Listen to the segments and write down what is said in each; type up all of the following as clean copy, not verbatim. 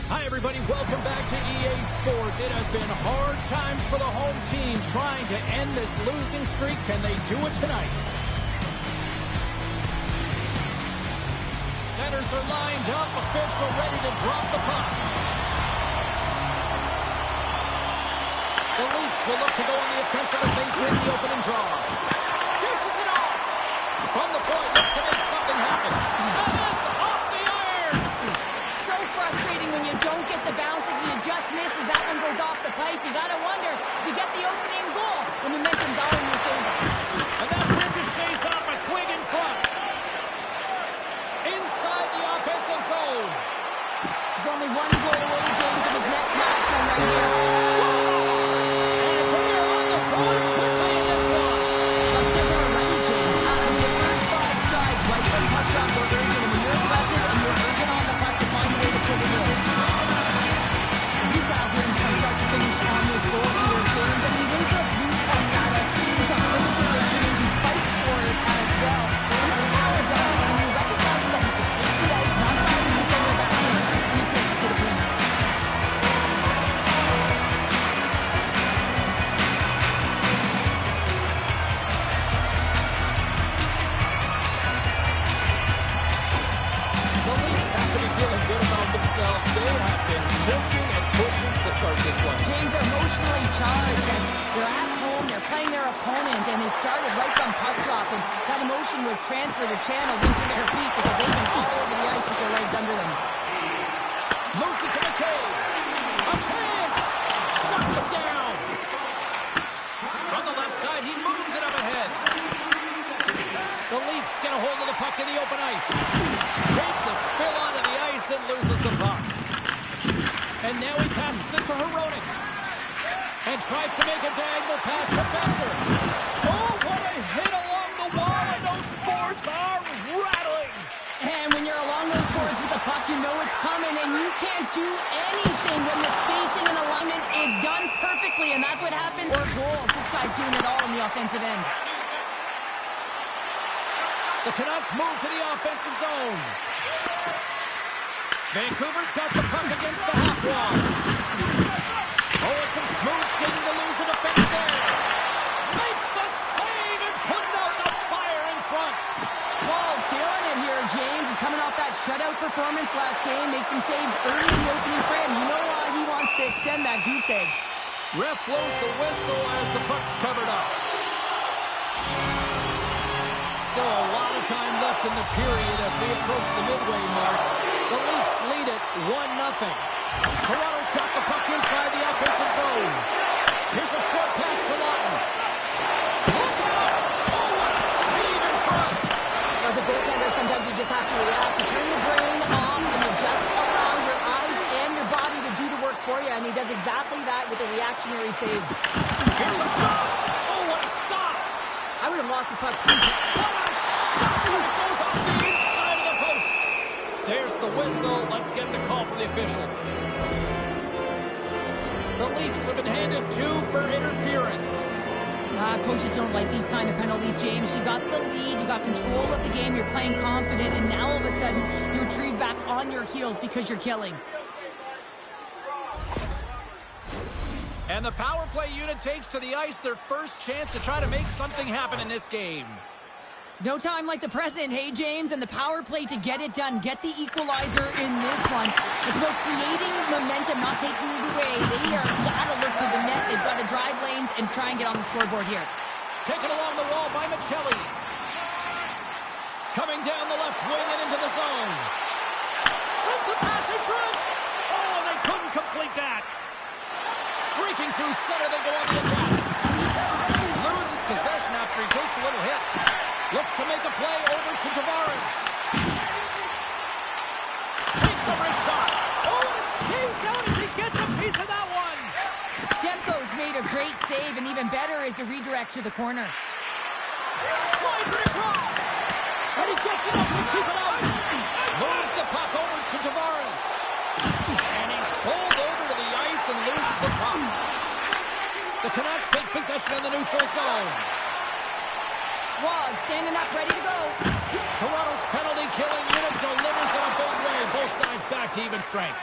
Hi, everybody. Welcome back to EA Sports. It has been hard times for the home team trying to end this losing streak. Can they do it tonight? Centers are lined up. Official ready to drop the puck. The Leafs will look to go on the offensive as they win the opening draw. Dishes it off. From the point, looks to make something happen. And that's off the iron. So frustrating when you don't get the bounces and you just miss as that one goes off the pipe. You got to wonder, if you get the opening goal, the momentum's all in your favor. And that ricochets off a twig in front. Inside the offensive zone. There's only one goal away, James, of his next milestone right here. And they are on the board quickly in this one. That's because they were ready, James. The first 5 strides right from puck drop were urgent, and when you're aggressive and you're urgent on the puck to find a way to put it in. He's got games from start to finish on this goal either, James, and he wins the blue puck data. He's got great position and he fights for it as well. And the power is up, and he recognizes that he can take the ice, not only the defender back in, and he takes it to the paint. The Leafs have to be feeling good about themselves. They have been pushing and pushing to start this one. James are emotionally charged as they're at home, they're playing their opponent, and they started right from puck drop, and that emotion was transferred or channeled into their feet because they've been all over the ice with their legs under them. Moosey to McCabe. A chance. Shuts him down. From the left side, he moves it up ahead. The Leafs get a hold of the puck in the open ice. Takes a spill onto the ice and loses the puck. And now he passes it to Hronek. And tries to make a diagonal pass to Besser. Oh, what a hit along the wall, and those boards are rattling. And when you're along those boards with the puck, you know it's coming, and you can't do anything when the spacing and alignment is done perfectly, and that's what happened. Or goals. This guy's doing it all in the offensive end. The Canucks move to the offensive zone. Vancouver's got the puck against the half wall. Oh, it's some smooth skating to lose a defense there. Makes the save and putting out the fire in front. Paul's feeling it here, James. He's coming off that shutout performance last game. Makes some saves early in the opening frame. You know why he wants to extend that goose egg. Ref blows the whistle as the puck's covered up. Still a lot of time left in the period as we approach the midway mark. The Leafs lead it 1-0. Toronto's got the puck inside the offensive zone. Here's a short pass to Lawton. Look out! Oh, what a save in front! As a goaltender, sometimes you just have to react. You turn your brain off and you just allow your eyes and your body to do the work for you, and he does exactly that with a reactionary save. Here's a shot! Oh, what a stop! I would have lost the puck too. What a shot! It goes off the inside of the post. There's the whistle. Let's get the call from the officials. The Leafs have been handed 2 for interference. Coaches don't like these kind of penalties, James. You got the lead, you got control of the game, you're playing confident, and now all of a sudden you retrieve back on your heels because you're killing. And the power play unit takes to the ice their first chance to try to make something happen in this game. No time like the present, hey, James, and the power play to get it done, get the equalizer in this one. It's about creating momentum, not taking it away. They are got to look to the net. They've got to drive lanes and try and get on the scoreboard here. Taken along the wall by Michelli. Coming down the left wing and into the zone. Sends a pass in front. Oh, they couldn't complete that. Streaking through center, they go on the attack. Loses possession after he takes a little hit. Looks to make a play over to Tavares. Takes a wrist shot. Oh, and it stays out as he gets a piece of that one. Demko's made a great save, and even better is the redirect to the corner. Slides it across. And he gets it up to keep it out. Moves the puck over to Tavares. And he's pulled over to the ice and loses the puck. The Canucks take possession in the neutral zone. Was standing up, ready to go. Toronto's penalty-killing unit delivers in a big way. Both sides back to even strength.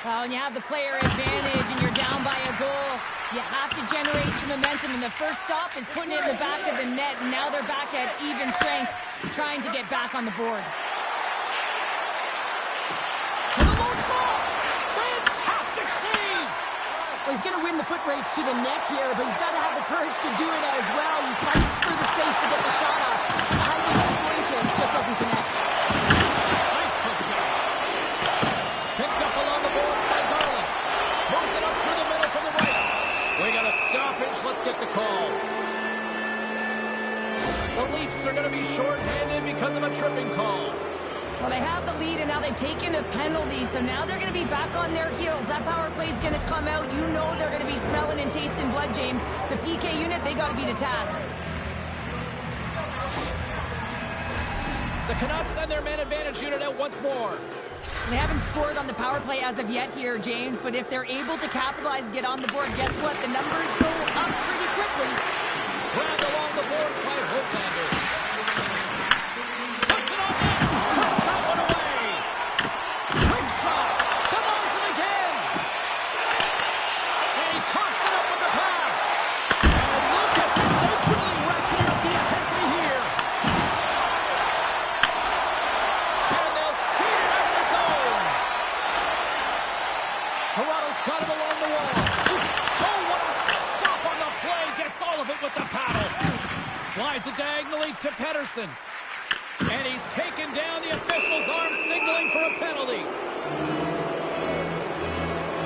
Well, when you have the player advantage and you're down by a goal, you have to generate some momentum, and the first stop is putting it in the back of the net, and now they're back at even strength, trying to get back on the board. To the low slot! Fantastic save! Well, he's going to win the foot race to the neck here, but he's got to have the courage to do it as well. He fights for the space to get the shot off. The high scoring chance just doesn't connect. Nice hook shot. Picked up along the boards by Garland. Moves it up through the middle from the right. We got a stoppage. Let's get the call. The Leafs are going to be shorthanded because of a tripping call. Well, they have the lead, and now they've taken a penalty, so now they're going to be back on their heels. That power play is going to come out. You know they're going to be smelling and tasting blood, James. The PK unit, they got to be to task. The Canucks and their man advantage unit out once more. They haven't scored on the power play as of yet here, James, but if they're able to capitalize and get on the board, guess what? The numbers go up pretty quickly. Grabbed along the board by Hoglander. Puts it on net. Cuts that one away. Quick shot. Denies it again. And he coughs it up with the pass. And look at this. They've really ratcheted up the intensity here. And they'll skate it out of the zone. Toronto's got it along the wall. Oh, what a stop on the play. Gets all of it with the paddle. Slides it diagonally to Pettersson. And he's taken down. The official's arm signaling for a penalty.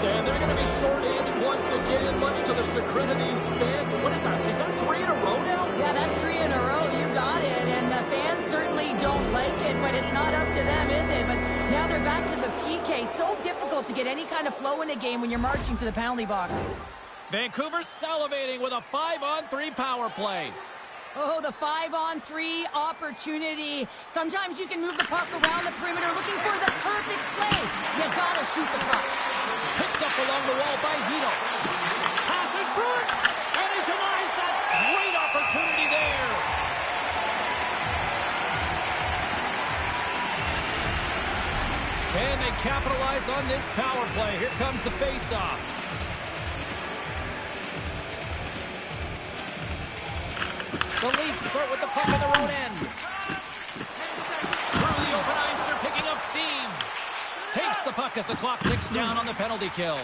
And they're going to be short-handed once again, much to the chagrin of these fans. What is that? Is that 3 in a row now? Yeah, that's 3 in a row. You got it. And the fans certainly don't like it, but it's not up to them, is it? But now they're back to the PK. So difficult to get any kind of flow in a game when you're marching to the penalty box. Vancouver salivating with a 5-on-3 power play. Oh, the 5-on-3 opportunity. Sometimes you can move the puck around the perimeter looking for the perfect play. You gotta shoot the puck. Picked up along the wall by Hito. Pass in front, and he denies that great opportunity there. Can they capitalize on this power play? Here comes the face-off. The Leafs start with the puck in their own end. Through the open ice, they're picking up steam. Takes the puck as the clock ticks down on the penalty kill.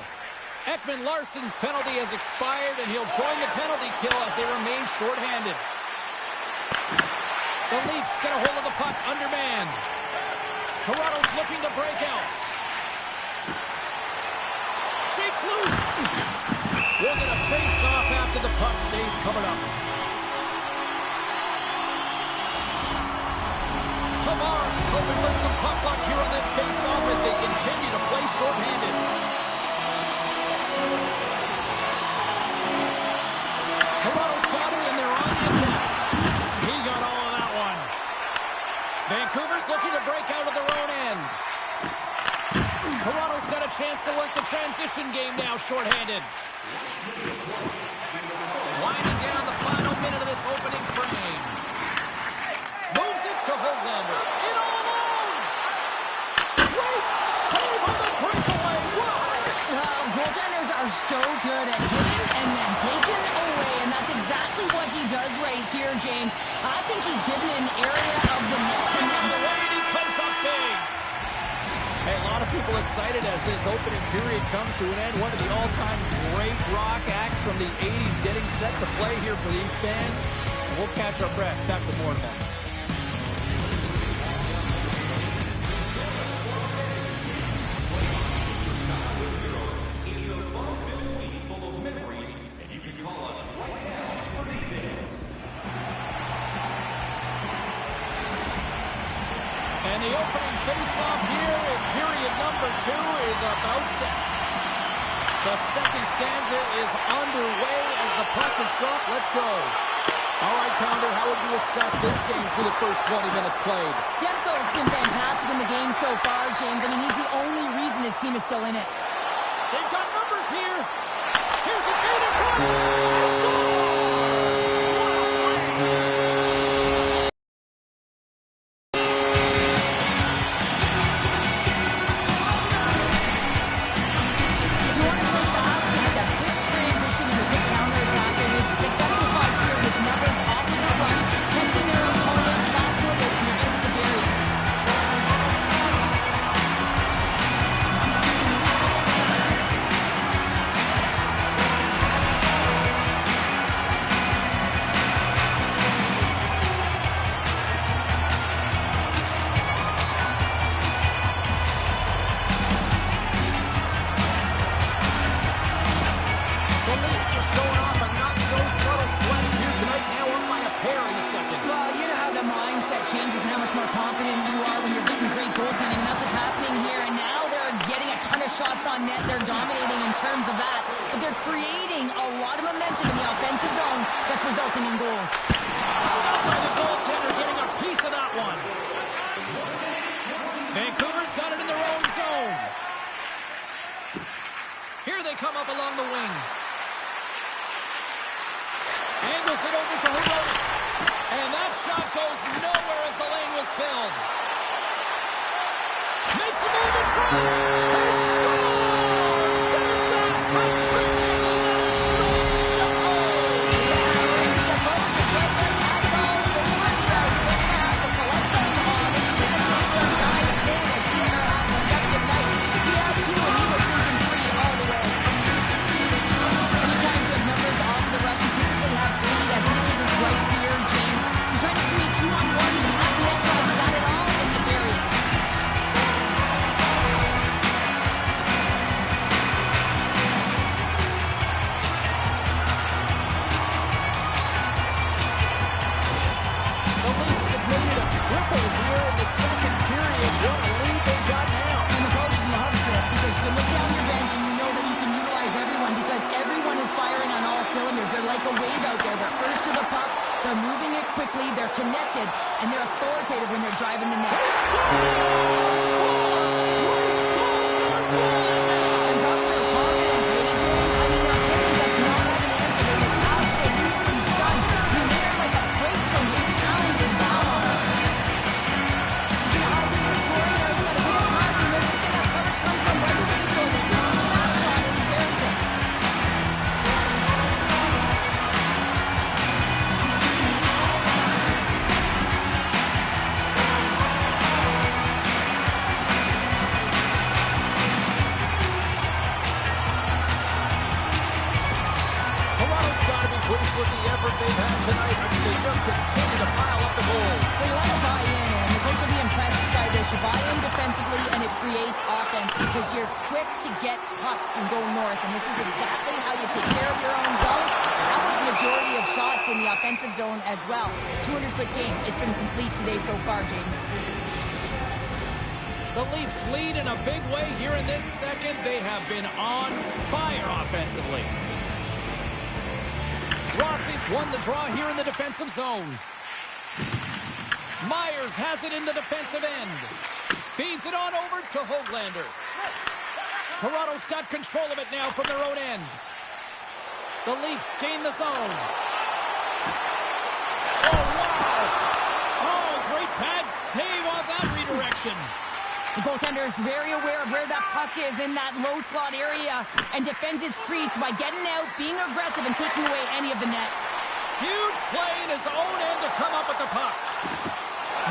Ekman Larsson's penalty has expired, and he'll join the penalty kill as they remain shorthanded. The Leafs get a hold of the puck undermanned. Toronto's looking to break out. Shakes loose. We'll get a face-off after the puck stays covered up. Tavares hoping for some puck luck here on this face-off as they continue to play shorthanded. Toronto's got it, and they're on the attack. He got all of that one. Vancouver's looking to break out of their own end. Toronto's got a chance to work the transition game now, shorthanded. Winding down the final minute of this opening frame. Moves it to Hoglander. In all alone! Great save on the breakaway! Wow! Goaltenders are so good at giving and then taking away, and that's exactly what he does right here, James. I think he's given an area of the net. And the way he comes up big. Hey, a lot of people excited as this opening period comes to an end. One of the all-time great rock acts from the 80s getting set to play here for these fans. And we'll catch our breath. Back with more in a moment. And the opening face-off here in period number 2 is about set. The second stanza is underway as the puck is dropped. Let's go. All right, Pounder, how would you assess this game through the first 20 minutes played? Demko's been fantastic in the game so far, James. I mean, he's the only reason his team is still in it. They've got numbers here. Here's a game in front. on net. They're dominating in terms of that, but they're creating a lot of momentum in the offensive zone that's resulting in goals. Stopped by the goaltender, getting a piece of that one. Vancouver's got it in their own zone. Here they come up along the wing. Angles it over to Hirota. And that shot goes nowhere as the lane was filled. Makes a move in front. And scores! There's that hat-trick from Chapeau. Chapeau is right there. That's all the work guys. They're going to have to collect them on. It's going to take some time to finish. He's going to have a productive night. He had two, and he was thinking three all the way. Anytime you have numbers off the rush, you typically have speed as indicators right here, James. He's trying to create 2-on-1. He's not net, but he got it all in the area. The Leafs have made a triple here in the second period. What a lead they've got now. And the coach loves this because you can look down your bench and you know that you can utilize everyone because everyone is firing on all cylinders. They're like a wave out there. They're first to the puck. They're moving it quickly. They're connected. And they're authoritative when they're driving the net. And talking about confidence, hey, James, I mean, their opponent does not have an answer. They look absolutely stunned. I mean, they're like a freight train just pounding down on them. You know how they were scoring there? You got a bit of time. You notice that coverage comes from right away, so they do a snapshot and buries it. Toronto's got to be pleased with the effort they've had tonight. They just continue to pile up the goals. So you want to buy in, and the coach will be impressed by this. You buy in defensively, and it creates offense because you're quick to get pucks and go north, and this is exactly how you take care of your own zone. That was the majority of shots in the offensive zone as well. 200-foot game. It's been complete today so far, James. The Leafs lead in a big way here in this second. They have been on fire offensively. Rossi's won the draw here in the defensive zone. Myers has it in the defensive end. Feeds it on over to Höglander. Toronto's got control of it now from their own end. The Leafs gain the zone. Oh, wow! Oh, great pad save on that redirection. The goaltender is very aware of where that puck is in that low slot area and defends his crease by getting out, being aggressive, and taking away any of the net. Huge play in his own end to come up with the puck.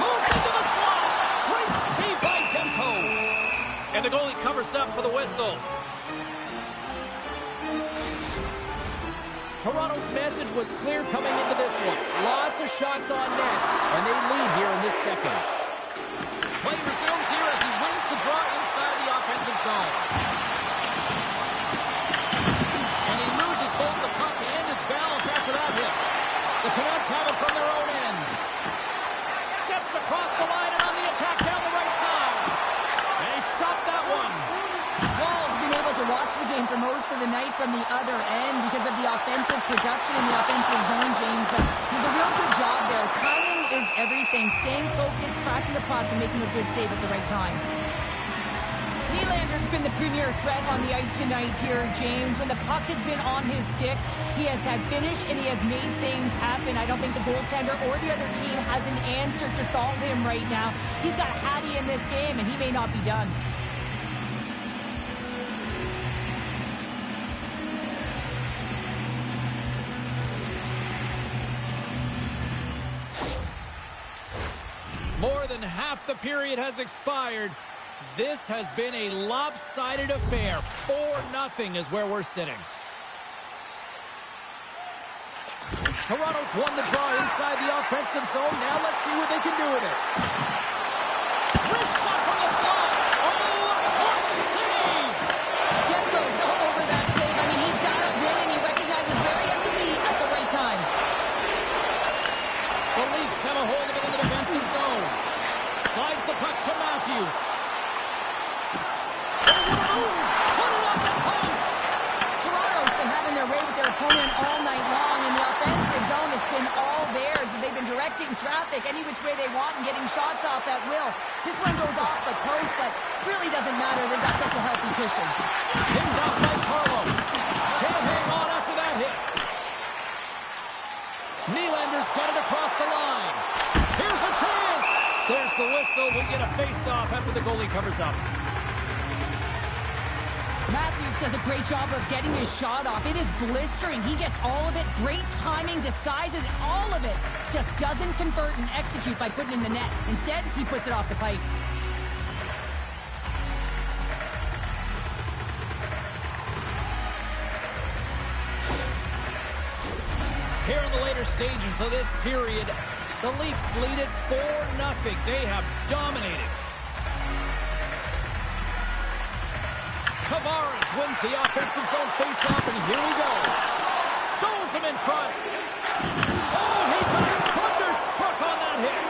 Moves into the slot. Great save by Demko. And the goalie covers up for the whistle. Toronto's message was clear coming into this one. Lots of shots on net, and they lead here in this second. Play resumes here as he wins the draw inside the offensive zone. And he loses both the puck and his balance after that hit. The Canucks have it from their own end. Steps across the line and on the attack down the right side. And he stopped that one. Wall's been able to watch the game for most of the night from the other end because of the offensive production in the offensive zone, James. But he's a real good job there. Timing is everything. Staying focused, tracking the puck, and making a good save at the right time. Nylander's been the premier threat on the ice tonight here, James. When the puck has been on his stick, he has had finish and he has made things happen. I don't think the goaltender or the other team has an answer to solve him right now. He's got Hattie in this game, and he may not be done. More than half the period has expired. This has been a lopsided affair. 4-0 is where we're sitting. Toronto's won the draw inside the offensive zone. Now let's see what they can do with it. Wrist shot from the slot. Oh, a clutch save. Demko's all over that save. I mean, he's dialed in and he recognizes where he has to be at the right time. The Leafs have a hold of it in the defensive zone. Slides the puck to Matthews. Oh, what a move! Put directing traffic any which way they want and getting shots off at will. This one goes off the post, but really doesn't matter. They've got such a healthy cushion. Pinned out by Carlo. Can't hang on after that hit. Nylander's got it across the line. Here's a chance. There's the whistle. We get a face-off after the goalie covers up. Matthews does a great job of getting his shot off. It is blistering. He gets all of it. Great timing, disguises all of it. Just doesn't convert and execute by putting it in the net. Instead, he puts it off the pipe. Here in the later stages of this period, the Leafs lead it 4-0. They have dominated. Tavares wins the offensive zone faceoff, and here he goes. Stones him in front. Oh, he got thunderstruck on that hit.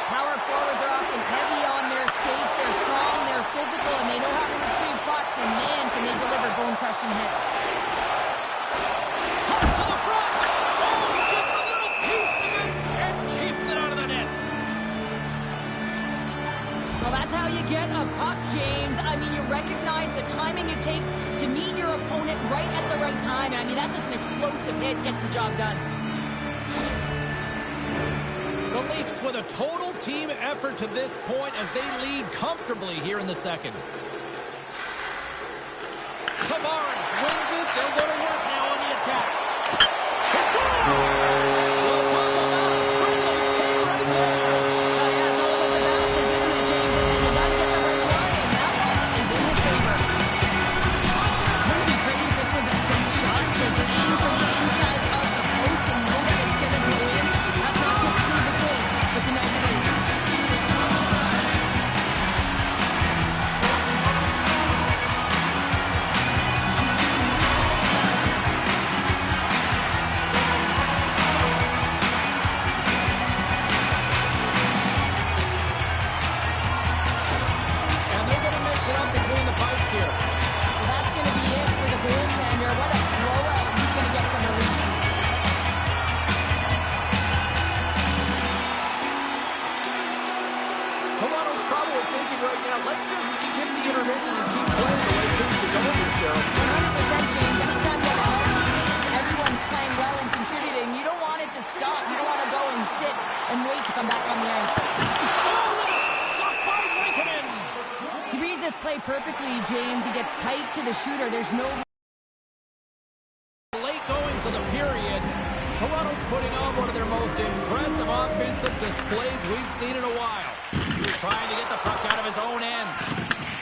Power forwards are often heavy on their skates. They're strong, they're physical, and they know how to retrieve pucks, and man, can they deliver bone-crushing hits. Toss to the front. Oh, he gets a little piece of it and keeps it out of the net. Well, that's how you get a puck, James. I mean, you recognize the timing it takes to meet your opponent right at the right time. I mean, that's just an explosive hit, gets the job done. The Leafs with a total team effort to this point as they lead comfortably here in the second. Tavares wins it. They'll go to work now on the attack. It's good! We'll talk about a friendly hit right there. Yeah, it's all about the bounces, isn't it, James? And you got to get the right one, and that one is in his favor. Wouldn't it be great if this was a safe shot? Because it aimed for the inside of the post and know that it's going to go in. That's not typically the case, but tonight it is. And they're going to mix it up between the pipes here. Well, that's going to be it for the goaltender. What a blowout. He's going to get some relief. Toronto's probably thinking right now, let's just skip the intermission and keep playing the way things are going this show. 100%, James. Anytime you have a healthy team, everyone's playing well and contributing. You don't want it to stop. You don't want to go and sit and wait to come back on the ice. Oh, what a stop by Rankanen! He reads this play perfectly, James. He gets tight to the shooter. There's no... Late goings of the period. Toronto's putting on one of their most impressive offensive displays we've seen in a while. He was trying to get the puck out of his own end.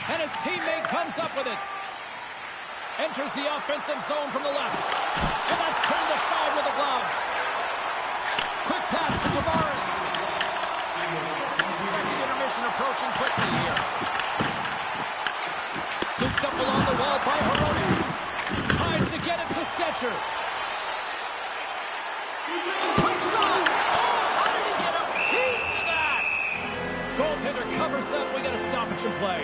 And his teammate comes up with it. Enters the offensive zone from the left. And that's turned aside with a glove. Quick pass to Tavares. Second intermission approaching quickly here. Scooped up along the wall by Hironi. Tries to get it to Stetcher. Quick shot! Oh, how did he get a piece of that? Goaltender covers up. We got a stoppage in play.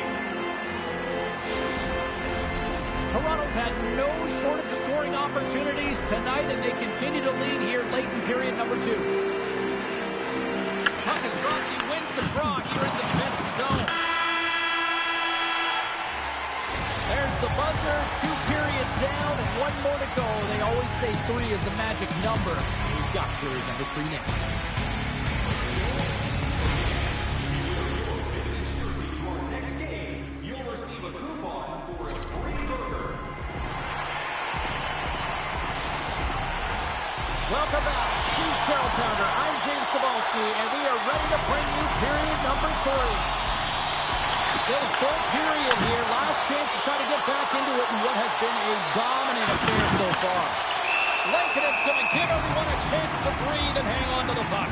Toronto's had no shortage of scoring opportunities tonight, and they continue to lead here late in period number 2. Puck is dropped, and he wins the draw here in the defensive zone. There's the buzzer. 2 periods down, and 1 more to go. They always say 3 is a magic number. We've got period number 3 next. Welcome back. She's Cheryl Pounder. I'm James Cebulski, and we are ready to bring you period number 3. Still a full period here. Last chance to try to get back into it in what has been a dominant affair so far. Lankinen's going to give everyone a chance to breathe and hang on to the puck.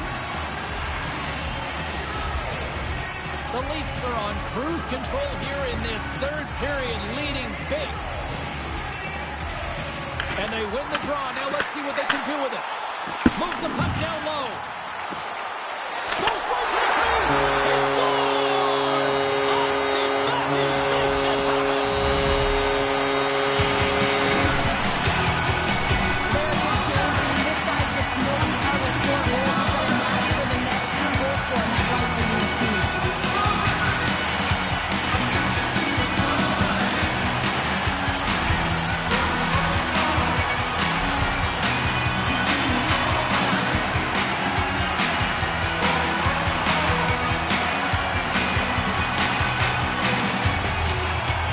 The Leafs are on cruise control here in this 3rd period, leading big. And they win the draw. Now let's see what they can do with it. Moves the puck down low. Goes right to the crease. He scores! Austin Matthews makes it happen. There it is, James. I mean, this guy just knows how to score goals. He's got a knack for the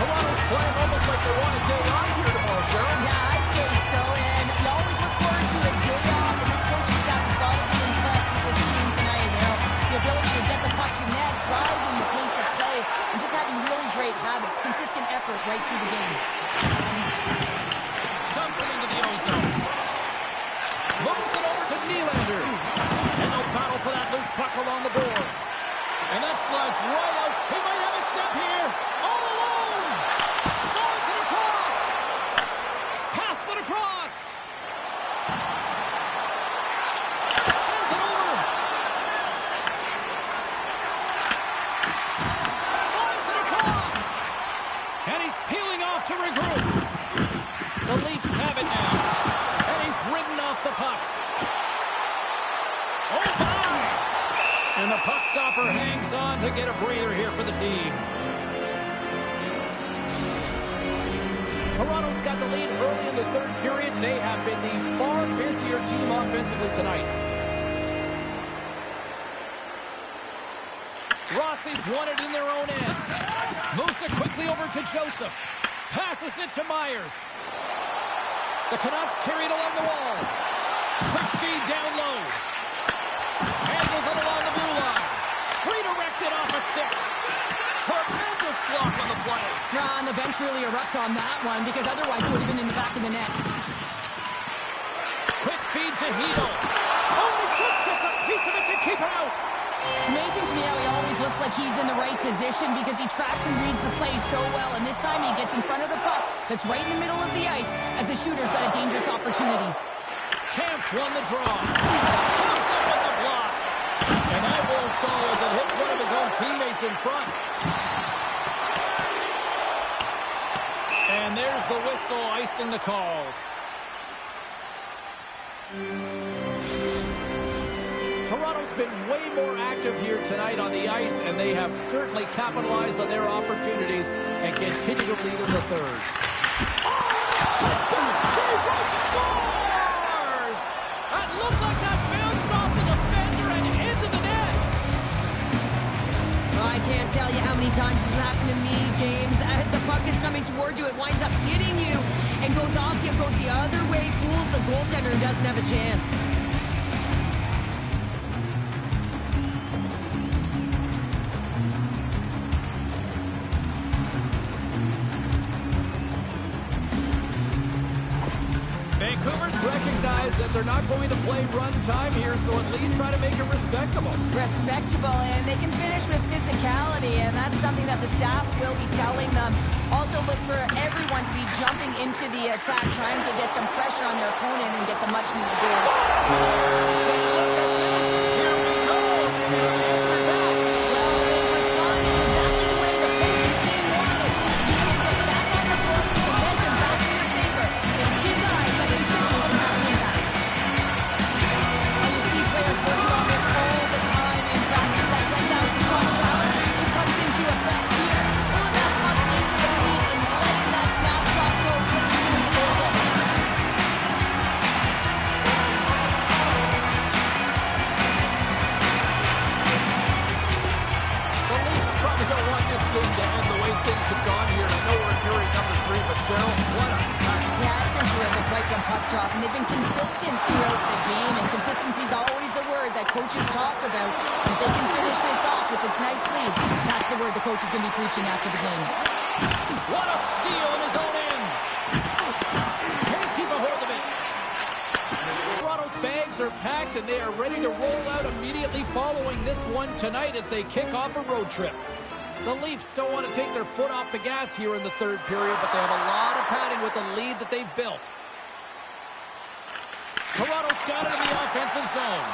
Toronto's playing almost like they want a day off here tomorrow, Cheryl. Yeah, I'd say so, and you always look forward to a day off, and this coaching staff has got to be impressed with this team tonight. You know, the ability to get the puck to net, driving the pace of play, and just having really great habits, consistent effort right through the game. Dumps it into the O-zone. Moves it over to Nylander. And they'll battle for that loose puck along the boards. And that slides right out. He might have a step here. All alone. Slides it across. Pass it across. Sends it over. Slides it across. And he's peeling off to regroup. The Leafs have it now. And he's ridden off the puck. Oh, my! And the puck stopper hangs on to get a breather here for the team. Toronto's got the lead early in the third period. They have been the far busier team offensively tonight. Rossi's won it in their own end. Moves it quickly over to Joseph. Passes it to Myers. The Canucks carry it along the wall. Quick feed down low. Handles it along the blue line. Redirected off a stick. Tremendous block on the play. And the bench really erupts on that one, because otherwise it would have been in the back of the net. Quick feed to Hito. Oh, he just gets a piece of it to keep out. It's amazing to me how he always looks like he's in the right position, because he tracks and reads the play so well, and this time he gets in front of the puck that's right in the middle of the ice as the shooter's got a dangerous opportunity. Camp's won the draw. Comes up with the block. And that won't go as it hits one of his own teammates in front. And there's the whistle icing the call. Toronto's been way more active here tonight on the ice, and they have certainly capitalized on their opportunities and continue to lead in the third. Scores! That looked like that bounced off the defender and into the net. I can't tell you how many times this has happened to me, James. As the puck is coming towards you, it winds up hitting you and goes off you, goes the other way, fools the goaltender, doesn't have a chance. Vancouver's recognized that they're not going to play run time here, so at least try to make it respectable. Respectable, and they can finish with physicality, and that's something that the staff will be telling them. Also look for everyone to be jumping into the attack, trying to get some pressure on their opponent and get some much-needed goals. So look at this. Here we go. Answer that. Well, they responded exactly the way the coaching team wanted. You can get back on the board, momentum back in your favor. It's key guys that contribute and have an impact. And you see players working on this all the time in practice. That 10,000 shot challenge, it comes into effect here. Pulling that puck into the lead and letting that snapshot go just to the goal. The Leafs probably don't want this game to end the way things have gone here. I know we're in period number 3, but Cheryl, what a night. Yeah, it's been terrific right from puck drop, and they've been consistent throughout the game, and consistency is always the word that coaches talk about. If they can finish this off with this nice lead, that's the word the coach is going to be preaching after the game. What a steal in his own end. Can't keep a hold of it. Toronto's bags are packed, and they are ready to roll out immediately following this one tonight as they kick off a road trip. The Leafs don't want to take their foot off the gas here in the third period, but they have a lot of padding with the lead that they've built. Toronto's got it in the offensive zone.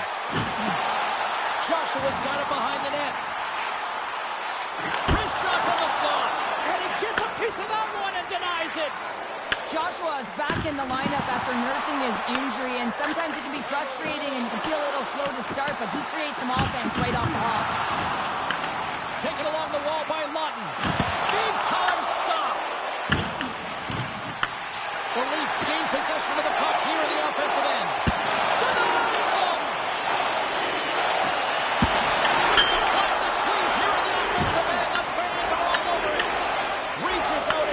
Joshua's got it behind the net. Wrist shot from the slot, and he gets a piece of that one and denies it. Joshua is back in the lineup after nursing his injury, and sometimes it can be frustrating and you can feel a little slow to start, but he creates some offense right off the hop. Taken along the wall by Lawton. Big time stop. The Leafs gain possession of the puck here in the offensive end. Denies him. Just applying the squeeze here in the offensive end. The fans are all over it. Reaches out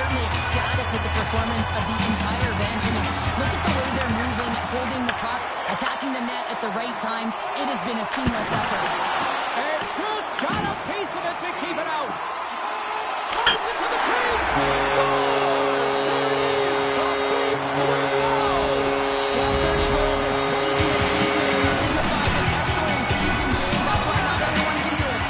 certainly ecstatic with the performance of the entire bench. I mean, look at the way they're moving, holding the puck, attacking the net at the right times. It has been a seamless effort. And just got a piece of it to keep it out. Drives into the crease. Scores! There it is. The big 3-0. Well, 30 goals is quite the achievement, and it signifies an excellent season, James. That's why not everyone can do it.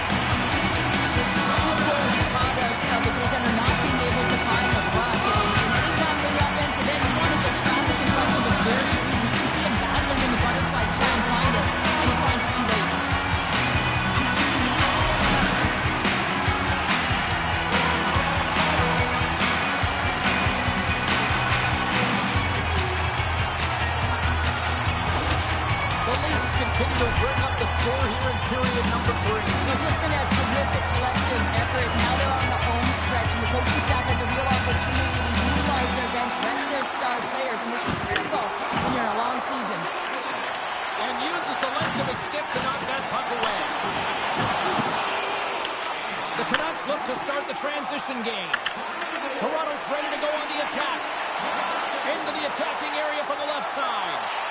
Of course, the product of the goaltender not being able to find the puck. And anytime for the offensive end, you want to get traffic in front of this very easy. You can see him battling in the butterfly to try and find it, and he finds it too late. Continue to bring up the score here in period number 3. It's just been a terrific collective effort. Now they're on the home stretch, and the coaching staff has a real opportunity to utilize their bench, rest their star players, and this is critical when you're in a long season. And uses the length of his stick to knock that puck away. The Canucks look to start the transition game. Toronto's ready to go on the attack. Into the attacking area from the left side.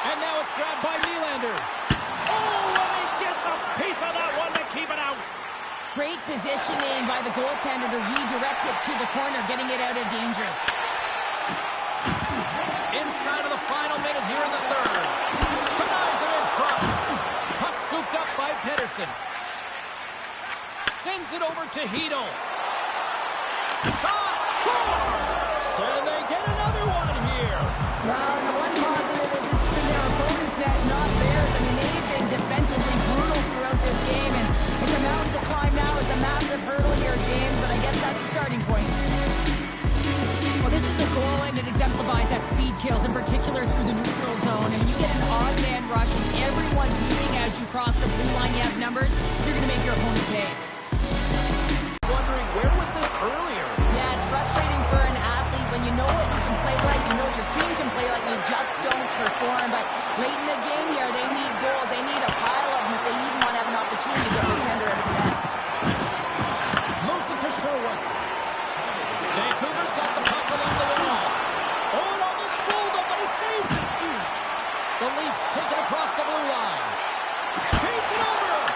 And now it's grabbed by Nylander. Oh, and he gets a piece of that one to keep it out. Great positioning by the goaltender to redirect it to the corner, getting it out of danger. Inside of the final minute here in the third. Denies him in front. Puck scooped up by Pedersen. Sends it over to Hedl. Shot! Scores! And they get another one here. Well, and the one positive is it's in their opponent's net, not theirs. I mean, they've been defensively brutal throughout this game, and it's a mountain to climb now. It's a massive hurdle here, James, but I guess that's a starting point. Well, this is a goal, and it exemplifies that speed kills, in particular through the neutral zone. I mean, you get an odd man rush, and everyone's moving as you cross the blue line. You have numbers, you're going to make your opponent pay. Wondering, where was this earlier? Yeah, it's frustrating for an athlete when you know what you can play like, you know your team can play like, you just don't perform. But late in the game here, they need goals. They need a pile of them if they even want to have an opportunity to get their tender out of the net. Moves it to Sherwood. Vancouver's got the puck along the wall. Oh, it almost fooled him, but he saves it. The Leafs take it across the blue line. Paints it over.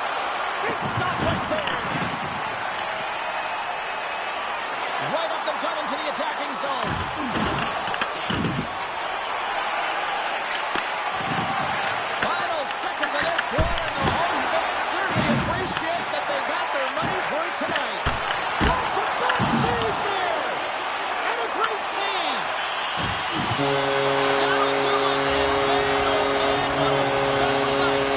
Big stop right there. Right up the gut into the attacking zone. Final seconds of this one, and the home fans certainly appreciate that they got their money's worth tonight. Back-to-back saves there! And a great save! That'll do it, and man, oh man, what a special night!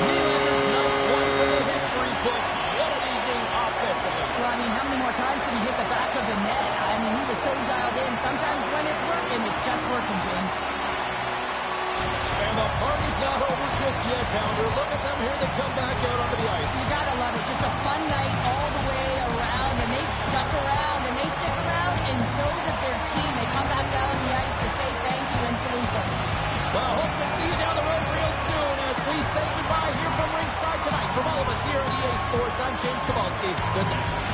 Nylander's night one for the history books. What an evening offensively. Well, I mean, how many more times did he hit the back of the net? I mean, he was so dialed in. Sometimes when it's working, it's just working, James. And the party's not over just yet, Pounder. Look at them here. They come back out onto the ice. You gotta love it. Just a fun night all the way around, and they stuck around, and they stick around, and so does their team. They come back down the ice to say thank you and salute them. Well, hope to see you down the road real soon as we say goodbye here from ringside tonight. From all of us here at EA Sports, I'm James Cebulski. Good night.